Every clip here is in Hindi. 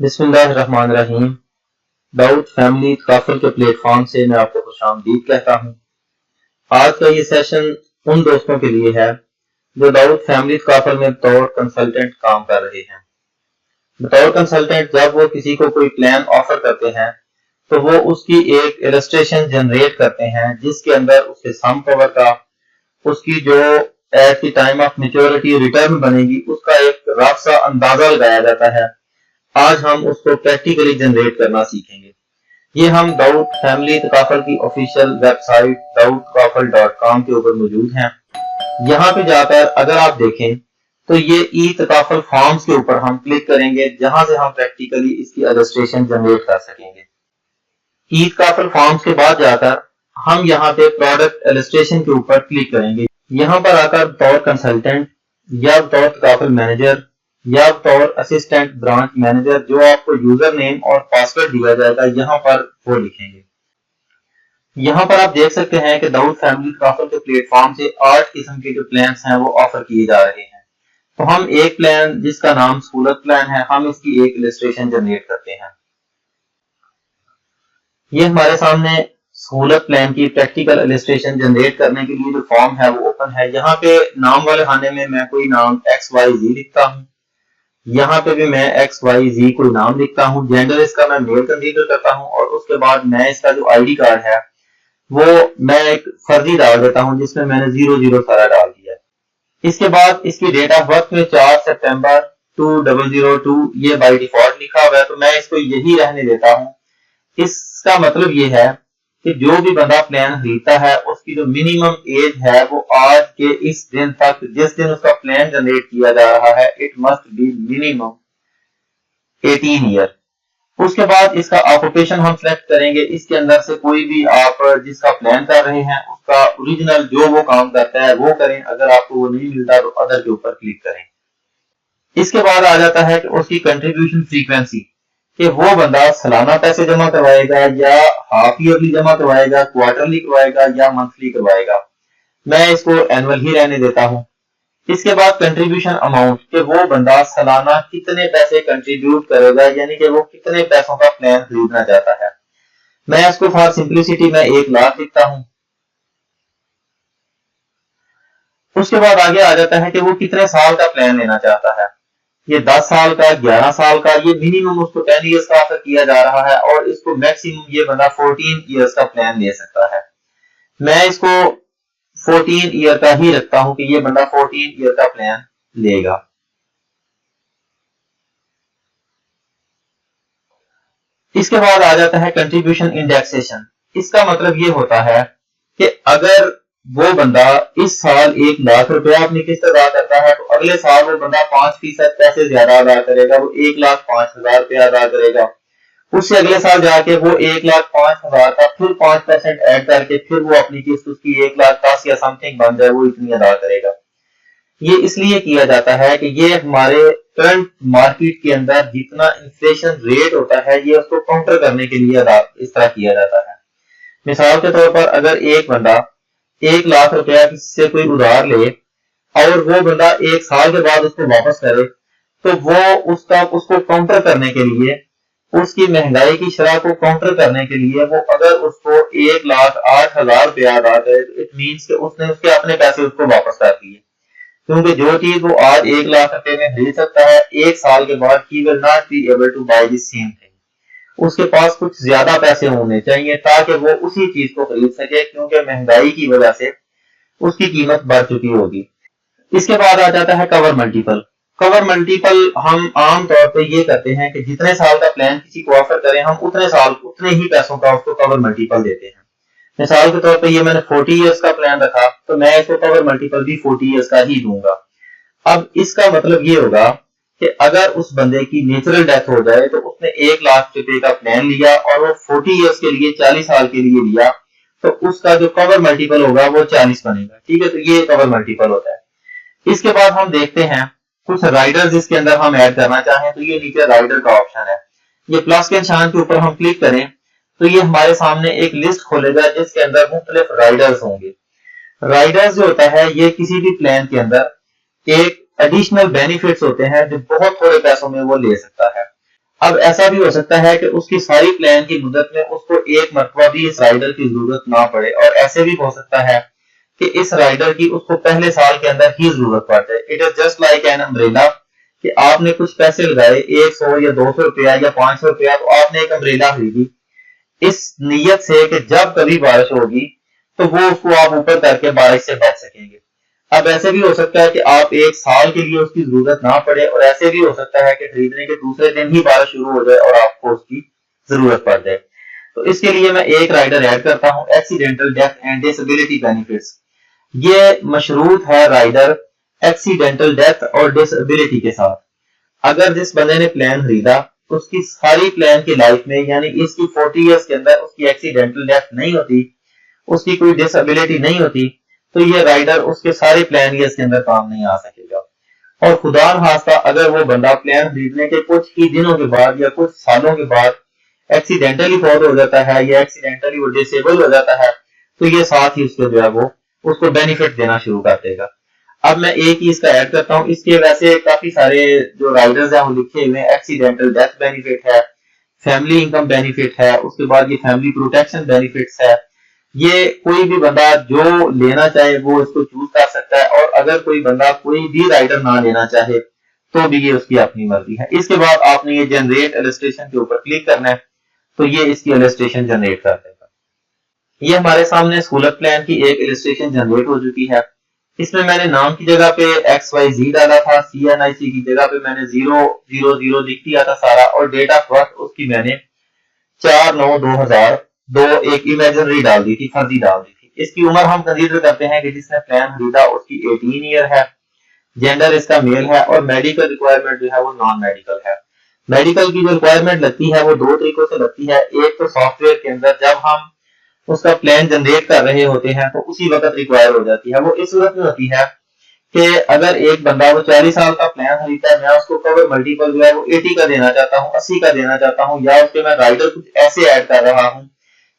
बिस्मिल्लाहिर्रहमानिर्रहीम। दाऊद फैमिली काफिल के प्लेटफॉर्म से मैं आपको खुशामदीद कहता हूँ। आज का ये सेशन उन दोस्तों के लिए है जो दाऊद फैमिली काफिल में बतौर कंसल्टेंट काम कर रहे हैं। बतौर कंसल्टेंट जब वो किसी को कोई प्लान ऑफर करते हैं तो वो उसकी एक इलस्ट्रेशन जनरेट करते हैं जिसके अंदर उसके सम कवर का, उसकी जो at the time of maturity return बनेगी उसका एक रफ सा अंदाजा लगाया जाता है। आज हम उसको प्रैक्टिकली जनरेट करना सीखेंगे। ये हम दाऊद फैमिली तकाफल की ऑफिशियल वेबसाइट dawoodkafal.com के ऊपर मौजूद हैं। यहाँ पे जाकर अगर आप देखें तो ये ई तकाफल फॉर्म्स के ऊपर हम क्लिक करेंगे जहां से हम प्रैक्टिकली इसकी इलस्ट्रेशन जनरेट कर सकेंगे। ई तकाफल फॉर्म्स के बाद जाकर हम यहाँ पे प्रोडक्ट इलस्ट्रेशन के ऊपर क्लिक करेंगे। यहाँ पर आकर बतौर कंसल्टेंट या बतौर तकाफल मैनेजर या बतौर असिस्टेंट ब्रांच मैनेजर जो आपको यूजर नेम और पासवर्ड दिया जाएगा यहाँ पर वो लिखेंगे। यहाँ पर आप देख सकते हैं कि दाऊद फैमिली तकाफल के प्लेटफॉर्म से 8 किस्म के जो प्लान्स हैं वो ऑफर किए जा रहे हैं। तो हम एक प्लान जिसका नाम सहूलत प्लान है, हम इसकी एक इलस्ट्रेशन जनरेट करते हैं। ये हमारे सामने सहूलत प्लान की प्रैक्टिकल इलस्ट्रेशन जनरेट करने के लिए जो फॉर्म है वो ओपन है। यहाँ पे नाम वाले खाने में मैं कोई नाम XYZ लिखता हूँ। यहाँ पे भी मैं XYZ कोई नाम लिखता हूँ। जेंडर इसका मैं मेल कंसीडर करता हूँ और उसके बाद मैं इसका जो आईडी कार्ड है वो मैं एक फर्जी डाल देता हूँ जिसमें मैंने 00 सारा डाल दिया है। इसके बाद इसकी डेट ऑफ बर्थ में 4 सितंबर 2002 ये बाय डिफॉल्ट लिखा हुआ है तो मैं इसको यही रहने देता हूँ। इसका मतलब ये है कि जो भी बंदा प्लान खरीदता है उसकी जो मिनिमम एज है वो आज के इस दिन तक जिस दिन उसका प्लान जनरेट किया जा रहा है it must be minimum 18 year. उसके बाद इसका ऑक्यूपेशन हम सिलेक्ट करेंगे। इसके अंदर से कोई भी आप जिसका प्लान कर रहे हैं उसका ओरिजिनल जो वो काम करता है वो करें। अगर आपको वो नहीं मिलता तो अदर के ऊपर क्लिक करें। इसके बाद आ जाता है कि उसकी कंट्रीब्यूशन फ्रीक्वेंसी कि वो बंदा सालाना पैसे जमा करवाएगा या हाफ ईयरली जमा करवाएगा, क्वार्टरली करवाएगा या मंथली करवाएगा। मैं इसको एनुअल ही रहने देता हूं। इसके बाद कंट्रीब्यूशन अमाउंट कि वो बंदा सालाना कितने पैसे कंट्रीब्यूट करेगा, यानी कि वो कितने पैसों का प्लान खरीदना चाहता है। मैं इसको फॉर सिंपलिसिटी में 1 लाख लिखता हूं। उसके बाद आगे आ जाता है कि वो कितने साल का प्लान लेना चाहता है। ये 10 साल का, 11 साल का, ये मिनिमम उसको 10 इयर्स का ऑफर किया जा रहा है और इसको मैक्सिमम ये बंदा 14 इयर्स का प्लान ले सकता है। मैं इसको 14 ईयर का ही रखता हूं कि ये बंदा 14 ईयर का प्लान लेगा। इसके बाद आ जाता है कंट्रीब्यूशन इंडेक्सेशन। इसका मतलब ये होता है कि अगर वो बंदा इस साल 1 लाख रुपया अपनी किस्त अदा करता है तो अगले साल वो बंदा 5% पैसे ज्यादा अदा करेगा, वो 1,05,000 रुपया अदा करेगा। उससे अगले साल जाके वो 1,05,000 का फिर 5% ऐड करके फिर वो अपनी किस्त उसकी 1,10,000 या समथिंग बन जाए वो इतनी अदा करेगा। ये इसलिए किया जाता है कि ये हमारे करंट मार्केट के अंदर जितना इन्फ्लेशन रेट होता है ये उसको काउंटर करने के लिए इस तरह किया जाता है। मिसाल के तौर पर अगर एक बंदा 1 लाख रुपया किसी से कोई उधार ले और वो बंदा 1 साल के बाद उसको वापस करे तो वो उसको काउंटर करने के लिए, उसकी महंगाई की शरह को काउंटर करने के लिए वो अगर उसको 1,08,000 रुपया अदा करे तो इट मीन्स कि उसने उसके अपने पैसे उसको वापस कर दिए। क्योंकि जो चीज वो आज 1 लाख रुपए में खरीद सकता है 1 साल के बाद ही will not be able to buy the same thing. उसके पास कुछ ज्यादा पैसे होने चाहिए ताकि वो उसी चीज को खरीद सके, क्योंकि महंगाई की वजह से उसकी कीमत बढ़ चुकी होगी। इसके बाद आ जाता है कवर मल्टीपल। कवर मल्टीपल हम आम तौर पे ये करते हैं कि जितने साल का प्लान किसी को ऑफर करें हम उतने साल उतने ही पैसों का उसको कवर मल्टीपल देते हैं। मिसाल के तौर पे ये मैंने 40 इयर्स का प्लान रखा तो मैं इसको कवर मल्टीपल भी 40 इयर्स का ही दूंगा। अब इसका मतलब ये होगा कि अगर उस बंदे की नेचुरल डेथ हो जाए तो उसने 1 लाख रुपए का प्लान लिया और वो 40 इयर्स के लिए 40 साल के लिए लिया तो उसका जो कवर मल्टीपल होगा वो 40 बनेगा। ठीक है, तो ये कवर मल्टीपल होता है। इसके बाद हम देखते हैं कुछ राइडर्स इसके अंदर हम ऐड करना चाहें तो ये नीचे राइडर का ऑप्शन है। ये प्लस के निशान के ऊपर हम क्लिक करें तो ये हमारे सामने एक लिस्ट खोलेगा जिसके अंदर मुख्तलिफ राइडर्स होंगे। राइडर्स जो होता है ये किसी भी प्लान के अंदर एक एडिशनल बेनिफिट्स होते हैं जो बहुत थोड़े पैसों में वो ले सकता है। अब ऐसा भी हो सकता है कि उसकी सारी प्लान की मुद्दत में उसको एक मरतबा भी इस राइडर की जरूरत ना पड़े, और ऐसे भी हो सकता है कि इस राइडर की उसको पहले साल के अंदर ही जरूरत पड़ जाए। It is just like an umbrella कि आपने कुछ पैसे लगाए 100 या 200 रुपया या 500 रुपया, तो आपने एक अम्ब्रेला खरीदी इस नीयत से कि जब कभी बारिश होगी तो वो उसको आप ऊपर करके बारिश से बच सकेंगे। अब ऐसे भी हो सकता है कि आप एक साल के लिए उसकी जरूरत ना पड़े, और ऐसे भी हो सकता है कि खरीदने के दूसरे दिन ही बारिश शुरू हो जाए और आपको उसकी जरूरत पड़ जाए। तो इसके लिए मैं एक राइडर ऐड करता हूं, accidental death and disability benefits. ये मशरूत है राइडर एक्सीडेंटल डेथ और डिसेबिलिटी के साथ। अगर जिस बंदे ने प्लान खरीदा उसकी सारी प्लान की लाइफ में, यानी इसकी 40 इयर्स के अंदर उसकी एक्सीडेंटल डेथ नहीं होती, उसकी कोई डिसेबिलिटी नहीं होती, तो ये राइडर उसके सारे प्लान ईयर्स के अंदर काम नहीं आ सकेगा। और खुदा न खास्ता अगर वो बंदा प्लान खरीदने के कुछ ही दिनों के बाद या कुछ सालों के बाद एक्सीडेंटली फौत हो जाता है या एक्सीडेंटली वो डिसेबल हो जाता है, तो ये साथ ही उसके जो है वो उसको बेनिफिट देना शुरू कर देगा। अब मैं एक ही इसका ऐड करता हूं, इसके वैसे काफी सारे जो राइडर्स हैं वो लिखे हुए हैं। एक्सीडेंटल डेथ बेनिफिट है, फैमिली इनकम बेनिफिट है, उसके बाद ये फैमिली प्रोटेक्शन बेनिफिट्स है। ये कोई भी बंदा जो लेना चाहे वो इसको चूज कर सकता है, और अगर कोई बंदा कोई भी राइडर ना लेना चाहे तो भी ये उसकी अपनी मर्जी है। इसके बाद आपने ये जनरेट इलस्ट्रेशन के ऊपर क्लिक करना है, तो ये इसकी इलस्ट्रेशन जनरेट कर देगा। ये हमारे सामने सहूलत प्लान की एक इलस्ट्रेशन जनरेट हो चुकी है। इसमें मैंने नाम की जगह पे XYZ डाला था, CNIC की जगह पे मैंने 000 लिख दिया था सारा, और डेट ऑफ बर्थ उसकी मैंने 4/9/2002 एक इमेजिनरी डाल दी थी, फर्जी डाल दी थी। इसकी उम्र हम कंसीडर करते हैं कि जिसने प्लान खरीदा उसकी 18 ईयर है, जेंडर इसका मेल है, और मेडिकल रिक्वायरमेंट जो है वो नॉन मेडिकल है। मेडिकल की जो रिक्वायरमेंट लगती है वो दो तरीकों से लगती है। एक तो सॉफ्टवेयर के अंदर जब हम उसका प्लान जनरेट कर रहे होते हैं तो उसी वक्त रिक्वायर हो जाती है। वो इस सूरत में होती है कि अगर एक बंदा वो 40 साल का प्लान खरीदता है, मैं उसको कवर मल्टीपल जो है वो 80 का देना चाहता हूँ, 80 का देना चाहता हूँ, या उसके मैं राइडर कुछ ऐसे ऐड कर रहा हूँ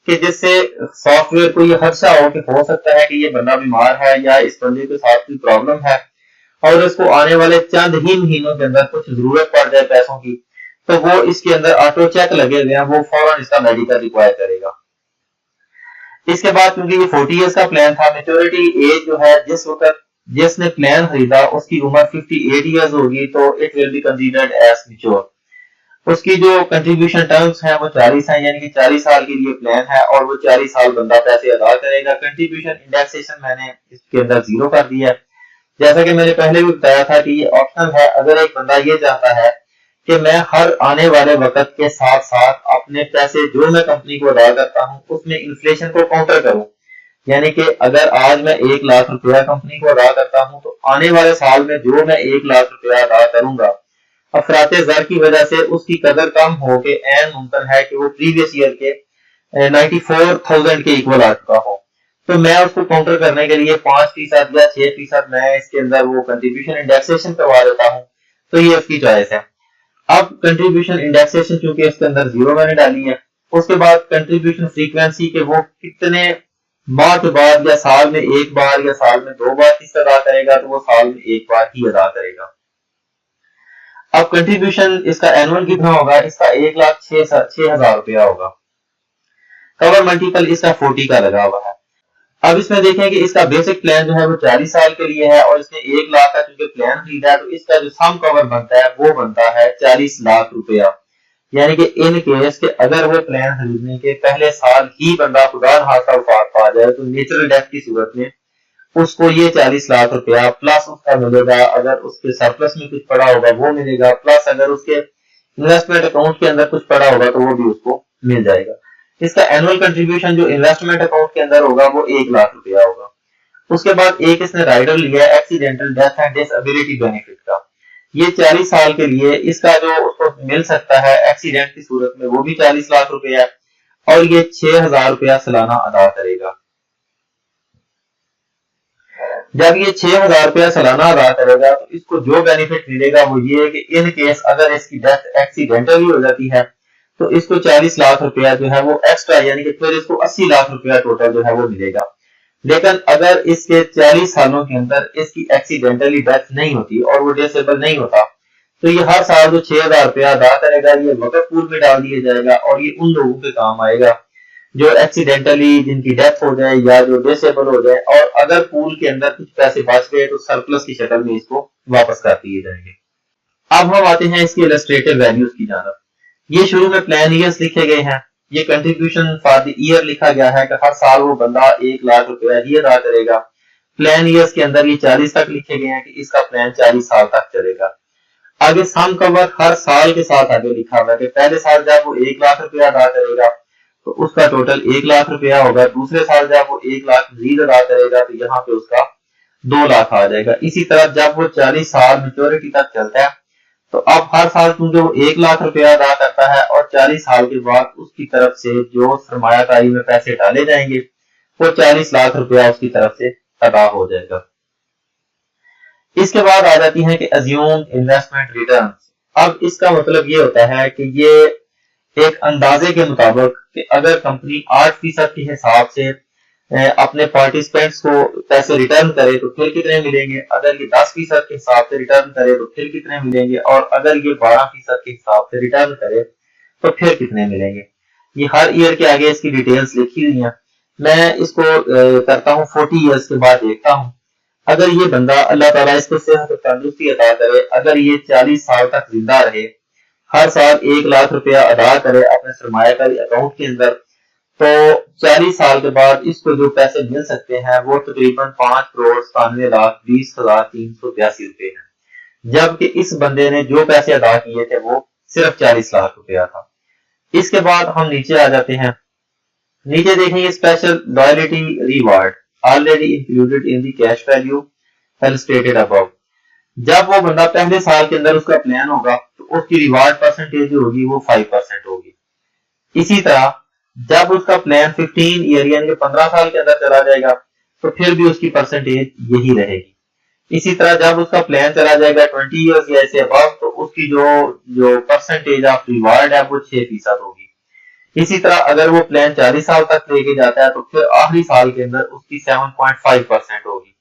कि जिससे सॉफ्टवेयर को ये खदशा हो कि हो सकता है कि ये बंदा बीमार है या इस बंदे के साथ कोई प्रॉब्लम है और उसको आने वाले चंद ही महीनों के अंदर कुछ जरूरत पड़ जाए पैसों की, तो वो इसके अंदर ऑटो चेक लगे हुए हैं, वो फौरन इसका मेडिकल रिक्वायर करेगा। इसके बाद क्योंकि ये 40 इयर्स का प्लान था, मेच्योरिटी एज जो है जिस वक्त जिसने प्लान खरीदा उसकी उम्र 58 इयर्स होगी, तो it will be considered as mature. उसकी जो कंट्रीब्यूशन टर्म्स हैं वो 40 हैं, यानी कि 40 साल के लिए प्लान है और वो 40 साल बंदा पैसे अदा करेगा। कंट्रीब्यूशन इंडेक्सेशन मैंने इसके अंदर 0 कर दिया है। जैसा कि मैंने पहले भी बताया था कि ये ऑप्शनल है। अगर एक बंदा ये चाहता है कि मैं हर आने वाले वक्त के साथ साथ अपने पैसे जो मैं कंपनी को अदा करता हूं उसमें इन्फ्लेशन को काउंटर करूं, यानी कि अगर आज मैं 1 लाख रुपया कंपनी को अदा करता हूं तो आने वाले साल में जो मैं 1 लाख रुपया अदा करूंगा, अफराते ज़र की वजह से उसकी कदर कम हो के ऐन मुमकिन है कि वो प्रीवियस ईयर के 94,000 के इक्वल आ चुका हो। तो मैं उसको काउंटर करने के लिए 5% या 6% मैं इसके अंदर वो कंट्रीब्यूशन इंडेक्सेशन करवा देता हूं, तो ये उसकी चॉइस है। अब कंट्रीब्यूशन इंडेक्सेशन चूंकि इसके अंदर 0 मैंने डाली है, उसके बाद कंट्रीब्यूशन फ्रीक्वेंसी के वो कितने माह के बाद या साल में 1 बार या साल में 2 बार किस्त अदा करेगा, तो वो साल में 1 बार ही अदा करेगा। अब कंट्रीब्यूशन इसका एनुअल कितना होगा, इसका 1,06,000 रुपया होगा। कवर मल्टीपल इसका 40 का लगा हुआ है। अब इसमें देखें कि इसका बेसिक प्लान जो है वो 40 साल के लिए है और इसने 1 लाख का चूंकि प्लान खरीदा है, तो इसका जो सम कवर बनता है वो बनता है 40 लाख रुपया। यानी कि इन केस के अगर वो प्लान खरीदने के पहले साल ही बंदा खुदा न खास्ता वफात पा जाए, तो नेचुरल डेथ की सूरत में उसको ये 40 लाख रुपया प्लस उसका मिलेगा। अगर उसके सरप्लस में कुछ पड़ा होगा वो मिलेगा, प्लस अगर उसके इन्वेस्टमेंट अकाउंट के अंदर कुछ पड़ा होगा तो वो भी उसको मिल जाएगा। इसका एनुअल कंट्रीब्यूशन जो इन्वेस्टमेंट अकाउंट के अंदर होगा वो 1 लाख रुपया होगा। उसके बाद एक इसने राइडर लिया है accidental death and disability benefit का। ये 40 साल के लिए इसका जो उसको मिल सकता है एक्सीडेंट की सूरत में वो भी 40 लाख रुपया है, और ये 6,000 रुपया सालाना अदा करेगा। जब ये 6,000 रुपया सालाना अदा करेगा तो इसको जो बेनिफिट मिलेगा वो ये है कि इन केस अगर इसकी डेथ एक्सीडेंटली हो जाती है तो इसको 40 लाख रुपया जो है वो एक्स्ट्रा, यानी कि फिर इसको 80 लाख रुपया टोटल जो है वो मिलेगा। लेकिन अगर इसके 40 सालों के अंदर इसकी एक्सीडेंटली डेथ नहीं होती और वो डिसेबल नहीं होता, तो ये हर साल जो 6,000 रुपया अदा करेगा ये वक्फ पूल में डाल दिया जाएगा और ये उन लोगों के काम आएगा जो एक्सीडेंटली जिनकी डेथ हो जाए या जो डिसेबल हो जाए, और अगर पूल के अंदर कुछ पैसे बच गए तो सरप्लस की शक्ल में इसको वापस कर दिए जाएंगे। अब हम आते हैं इसकी इलस्ट्रेटिव वैल्यूज की जानब। ये शुरू में प्लान ईयर्स लिखे गए हैं, ये कंट्रीब्यूशन फॉर द ईयर लिखा गया है कि हर साल वो बंदा 1,00,000 रुपया ही अदा करेगा। प्लान ईयर्स के अंदर ये 40 तक लिखे गए हैं कि इसका प्लान 40 साल तक चलेगा। आगे सम कवर हर साल के साथ आगे लिखा हुआ है कि पहले साल जब वो 1,00,000 रुपया अदा करेगा तो उसका टोटल 1,00,000 रुपया होगा, दूसरे साल जब वो 1,00,000 मजीद अदा करेगा तो यहाँ पे उसका 2,00,000 आ जाएगा। इसी तरह जब वो 40 साल मेच्योरिटी तक चलता है तो अब हर साल क्योंकि वो 1,00,000 रुपया अदा करता है और 40 साल के बाद उसकी तरफ से जो सरमायाकारी में पैसे डाले जाएंगे वो 40 लाख रुपया उसकी तरफ से अदा हो जाएगा। इसके बाद आ जाती है कि अज्यूम इन्वेस्टमेंट रिटर्न। अब इसका मतलब ये होता है कि ये एक अंदाजे के मुताबिक कि अगर कंपनी 8% के हिसाब से अपने पार्टिसिपेंट्स को पैसे रिटर्न करे तो फिर कितने मिलेंगे, अगर ये 10% के हिसाब से रिटर्न करे तो फिर कितने मिलेंगे, और अगर ये 12% के हिसाब से रिटर्न करे तो फिर कितने मिलेंगे। ये हर ईयर के आगे इसकी डिटेल्स लिखी हुई हैं। मैं इसको करता हूँ 40 ईयर्स के बाद देखता हूँ। अगर ये बंदा अल्लाह ताला इसको सेहत और तंदुरुस्ती अता करे, अगर ये 40 साल तक जिंदा रहे, हर साल 1,00,000 रुपया अदा करे अपने सरमायाकारी अकाउंट के अंदर, तो 40 साल के बाद इसको जो पैसे मिल सकते हैं वो तकरीबन 5,97,20,382 रुपए हैं, जबकि इस बंदे ने जो पैसे अदा किए थे वो सिर्फ 40 लाख रुपया था। इसके बाद हम नीचे आ जाते हैं। नीचे देखेंगे special loyalty reward already included in the cash value stated above. जब वो बंदा पहले साल के अंदर उसका प्लान होगा तो उसकी रिवार्ड परसेंटेज जो होगी वो 5% होगी। इसी तरह जब उसका प्लान 15 ईयर यानी कि 15 साल के अंदर चला जाएगा तो फिर भी उसकी परसेंटेज यही रहेगी। इसी तरह जब उसका प्लान चला जाएगा 20 ईयर्स या इससे अबव तो उसकी जो परसेंटेज ऑफ रिवार्ड है वो 6% होगी। इसी तरह अगर वो प्लान 40 साल तक लेके जाता है तो फिर आखिरी साल के अंदर उसकी 7.5% होगी।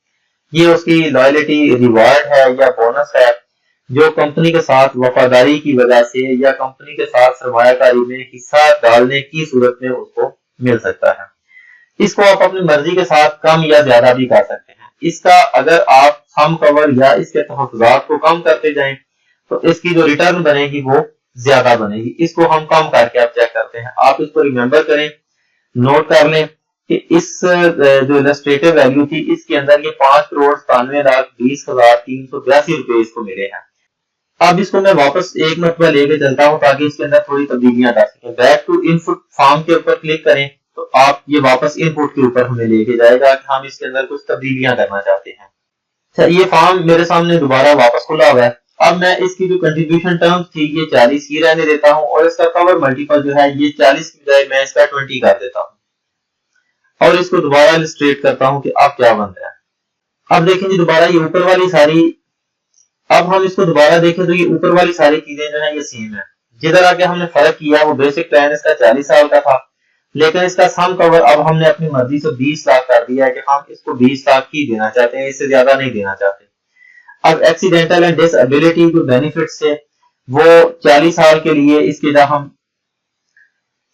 ये उसकी लॉयल्टी रिवार्ड है या बोनस है जो कंपनी के साथ वफादारी की वजह से या कंपनी के साथ सरमायाकारी में हिस्सा डालने की सूरत में उसको मिल सकता है। इसको आप अपनी मर्जी के साथ कम या ज्यादा भी कर सकते हैं। इसका अगर आप सम कवर या इसके तहफुजात को कम करते जाएं तो इसकी जो रिटर्न बनेगी वो ज्यादा बनेगी। इसको हम कम करके आप चेक करते हैं। आप इसको रिमेंबर करें, नोट कर लें कि इस जो इलस्ट्रेटिव वैल्यू थी इसके अंदर ये 5,97,20,382 रुपए इसको मिले हैं। अब इसको मैं वापस एक मरतबा लेके चलता हूं ताकि इसके अंदर थोड़ी तब्दीलियां कर सकें। बैक टू इनपुट फॉर्म के ऊपर क्लिक करें तो आप ये वापस इनपुट के ऊपर हमें लेके जाएगा कि हम इसके अंदर कुछ तब्दीलियां करना चाहते हैं। अच्छा, ये फॉर्म मेरे सामने दोबारा वापस खुला हुआ है। अब मैं इसकी जो कंट्रीब्यूशन टर्म्स थी ये 40 ही रहने देता हूं और इसका कवर मल्टीपल जो है ये 40 की बजाय मैं इसका 20 कर देता हूं और इसको दोबारा इलस्ट्रेट करता हूं कि अब क्या बन रहा है। अब देखें जी दोबारा ये ऊपर वाली सारी, अब हम इसको दोबारा देखें तो ये ऊपर वाली सारी चीजें जो है ये सेम है। जिधर आगे हमने फर्क किया वो बेसिक प्लान इसका 40 साल का था, लेकिन इसका सम कवर अब हमने अपनी मर्जी से 20 लाख कर दिया है कि हम इसको 20 लाख ही देना चाहते हैं, इससे ज्यादा नहीं देना चाहते। अब एक्सीडेंटल एंड डिसएबिलिटी जो बेनिफिट्स है वो 40 साल के लिए,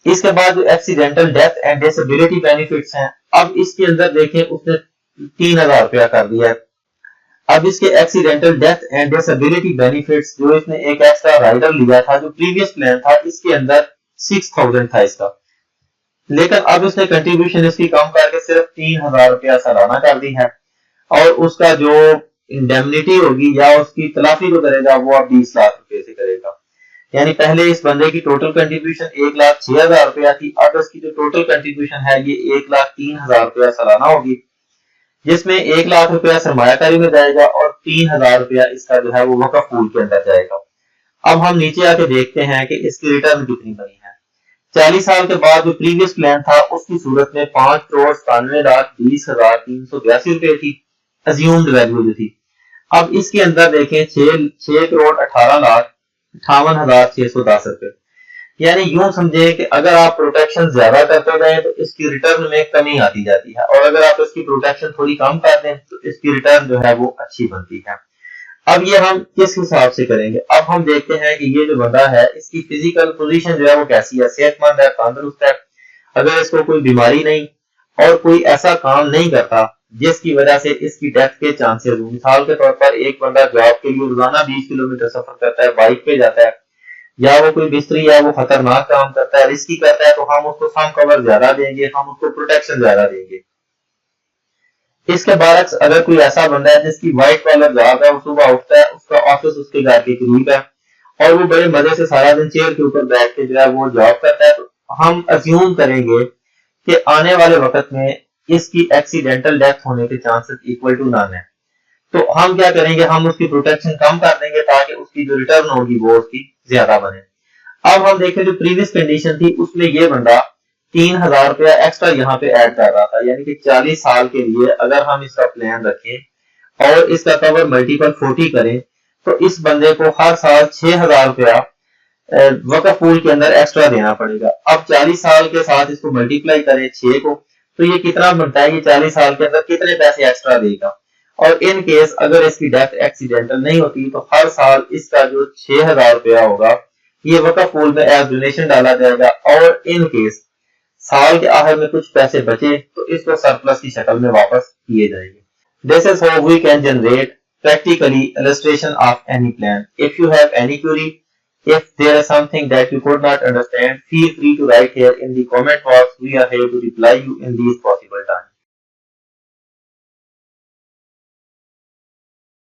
इसके बाद जो accidental death and disability benefits हैं अब इसके अंदर देखें उसने 3,000 रुपया कर दिया है। अब इसके accidental death and disability benefits जो इसने एक एक्स्ट्रा राइडर लिया था जो प्रीवियस प्लान था इसके अंदर 6,000 था इसका, लेकिन अब इसने कंट्रीब्यूशन इसकी कम करके सिर्फ 3,000 रुपया सालाना कर दी है और उसका जो इंडेमनिटी होगी या उसकी तलाफी को करेगा वो अब 20 लाख रुपए से करेगा। यानी पहले इस बंदे की टोटल कंट्रीब्यूशन 1,06,000 रुपया थी, अब इसकी जो टोटल कंट्रीब्यूशन है ये 1,03,000 रुपया सालाना होगी, जिसमें 1,00,000 रुपया सरमायाकारी में जाएगा और 3,000 रुपया इसका जो है वो वक्फ पूल के अंदर जाएगा। अब हम नीचे आके देखते हैं कि इसकी रिटर्न कितनी बनी है। 40 साल के बाद जो प्रीवियस प्लान था उसकी सूरत में 5,97,20,382 रुपए थी अज्यूम्ड वैल्यू जो थी। अब इसके अंदर देखें 6,18,58,610 रुपए। यानी यूं समझे कि अगर आप प्रोटेक्शन ज्यादा करते जाएं तो इसकी रिटर्न में कमी आती जाती है और अगर आप इसकी प्रोटेक्शन थोड़ी कम कर दें तो इसकी रिटर्न जो है वो अच्छी बनती है। अब ये हम किस हिसाब से करेंगे? अब हम देखते हैं कि ये जो बंदा है इसकी फिजिकल पोजीशन जो है वो कैसी है, सेहतमंद है, तंदुरुस्त है, अगर इसको कोई बीमारी नहीं और कोई ऐसा काम नहीं करता जिसकी वजह से इसकी डेथ के चांसेस हो। मिसाल के तौर पर एक बंदा जॉब के लिए रोजाना 20 किलोमीटर सफर करता है, बाइक पे जाता है, या वो कोई मिस्त्री है, वो खतरनाक काम करता है, रिस्की करता है, तो हम उसको सम कवर ज्यादा देंगे, हम उसको प्रोटेक्शन ज्यादा देंगे। इसके बरक्स अगर कोई ऐसा बंदा है जिसकी व्हाइट कॉलर जॉब है, वो सुबह उठता है, उसका ऑफिस उसके घर के करीब है और वो बड़े मजे से सारा दिन चेयर के ऊपर बैठ के जो है वो जॉब करता है, तो हम अज्यूम करेंगे कि आने वाले वक्त में इसकी एक्सीडेंटल डेथ होने के चांसेस इक्वल टू नन है। तो हम क्या करेंगे, हम उसकी प्रोटेक्शन कम कर देंगे ताकि उसकी जो रिटर्न होगी वो उसकी ज्यादा बने। अब हम देखें जो प्रीवियस कंडीशन थी उसमें ये बंदा 3000 रुपया एक्स्ट्रा यहाँ पे ऐड कर रहा था, यानी कि 40 साल के लिए अगर हम इसका प्लान रखें और इसका कवर मल्टीपल 40 करें तो इस बंदे को हर साल 6000 रुपया वक्फ पूल के अंदर एक्स्ट्रा देना पड़ेगा। अब 40 साल के साथ इसको मल्टीप्लाई करें 6 को, तो ये कितना बनता है कि 40 साल के अंदर कितने पैसे एक्स्ट्रा देगा। और इन केस अगर इसकी डेथ एक्सीडेंटल नहीं होती तो हर साल इसका जो 6000 रुपया होगा ये वक्फ पूल में एज डोनेशन डाला जाएगा, और इन केस साल के आखिर में कुछ पैसे बचे तो इसको सरप्लस की शक्ल में वापस किए जाएंगे। This is how we can generate practically illustration of any plan. If you have any query, if there is something that you could not understand, feel free to write here in the comment box. We are here to reply you in these possible times.